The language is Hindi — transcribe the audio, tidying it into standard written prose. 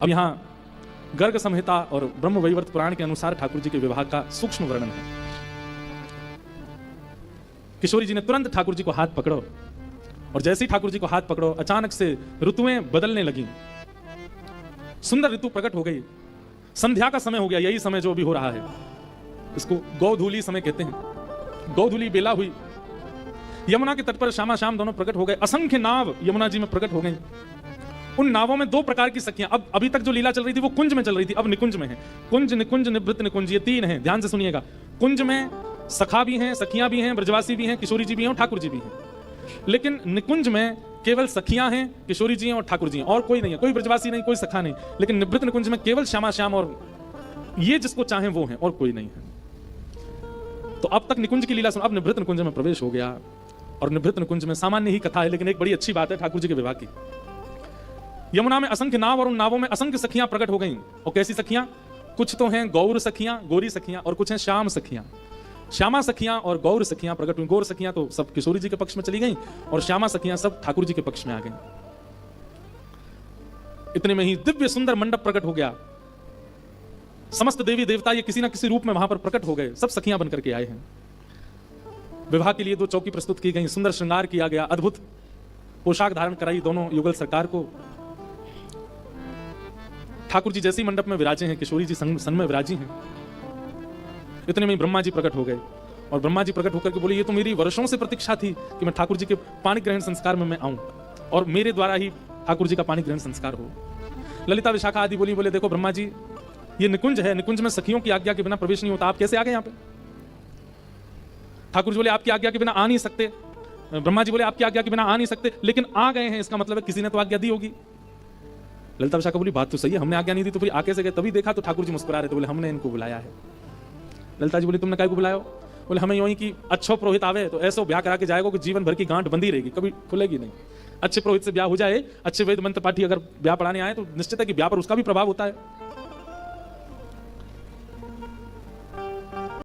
अब यहाँ गर्ग संहिता और ब्रह्म वैवर्त पुराण के अनुसार ठाकुर जी के विवाह का सूक्ष्म वर्णन है। किशोरी जी ने तुरंत ठाकुर जी को हाथ पकड़ो और जैसे ही ठाकुर जी को हाथ पकड़ो अचानक से ऋतुएं बदलने लगी, सुंदर ऋतु प्रकट हो गई। संध्या का समय हो गया, यही समय जो अभी हो रहा है, इसको गौधूली समय कहते हैं। गौधूली बेला हुई, यमुना के तट पर शामा शाम दोनों प्रकट हो गए। असंख्य नाव यमुना जी में प्रकट हो गई। उन नावों में दो प्रकार की सखियां, अब अभी तक जो लीला चल रही थी वो कुंज में चल रही थी, अब निकुंज में है। कुंज, निकुंज, निवृत्त, निकुंज, ये तीन हैं, ध्यान से सुनिएगा। कुंज में सखा भी हैं, सखियां भी हैं, ब्रजवासी भी हैं, किशोरी जी भी हैं और ठाकुर जी भी हैं। लेकिन निकुंज में केवल सखियां हैं, किशोरी जी हैं और ठाकुर जी हैं, और कोई नहीं है, कोई ब्रजवासी नहीं, कोई सखा नहीं। लेकिन निवृत्त निकुंज में केवल श्यामा श्याम और ये जिसको चाहें वो हैं, और कोई नहीं है। तो अब तक निकुंज की लीला सुन, अब निवृत्त निकुंज में प्रवेश हो गया। और निवृत्त निकुंज में सामान्य ही कथा है, लेकिन एक बड़ी अच्छी बात है ठाकुर जी के विवाह की। यमुना में असंख्य नाव और उन नावों में असंख्य सखियां प्रकट हो गईं। और कैसी सखियां? कुछ तो हैं गौर सखियां, गोरी सखियां, और कुछ हैं श्याम सखियां। श्यामा सखियां और गौर सखियां प्रकट हुई। गौर सखियां तो सब किशोरी जी के पक्ष में चली गईं और श्यामा सखियां सब ठाकुर जी के पक्ष में आ गईं। इतने में ही दिव्य सुंदर मंडप प्रकट हो गया। समस्त देवी देवता ये किसी ना किसी रूप में वहां पर प्रकट हो गए, सब सखियां बनकर के आए हैं। विवाह के लिए दो चौकी प्रस्तुत की गई, सुंदर श्रृंगार किया गया, अद्भुत पोशाक धारण कराई दोनों युगल सरकार को। ठाकुर जी जैसे ही मंडप में विराजे हैं, किशोरी जी सन में विराजी हैं। इतने में ब्रह्मा जी प्रकट हो गए और ब्रह्मा जी प्रकट होकर के बोले, ये तो मेरी वर्षों से प्रतीक्षा थी कि मैं ठाकुर जी के पाणी ग्रहण संस्कार में मैं आऊं और मेरे द्वारा ही ठाकुर जी का पाणी ग्रहण संस्कार हो। ललिता विशाखा आदि बोले देखो ब्रह्मा जी, ये निकुंज है, निकुंज में सखियों की आज्ञा के बिना प्रवेश नहीं होता, आप कैसे आ गए यहाँ पे? ठाकुर जी बोले आपकी आज्ञा के बिना आ नहीं सकते। ब्रह्मा जी बोले आपकी आज्ञा के बिना आ नहीं सकते, लेकिन आ गए हैं, इसका मतलब है किसी ने तो आज्ञा दी होगी। ललिता विशाखा बोली बात तो सही है, हमने आज्ञा नहीं दी तो फिर आके से गए। तभी देखा तो ठाकुर जी मुस्कुरा रहे थे, बोले हमने इनको बुलाया है। ललिता जी बोली तुमने काय को बुलाया? बोले हमें यूं ही कि अच्छो पुरोहित आवे तो ऐसो ब्याह करा के जाएगा कि जीवन भर की गांठ बंदी रहेगी, कभी खुलेगी नहीं। अच्छे पुरोहित से ब्याह हो जाए, अच्छे वेद मंत्र पाठी अगर ब्याह पढ़ाने आए तो निश्चित है कि ब्याह पर उसका भी प्रभाव होता है।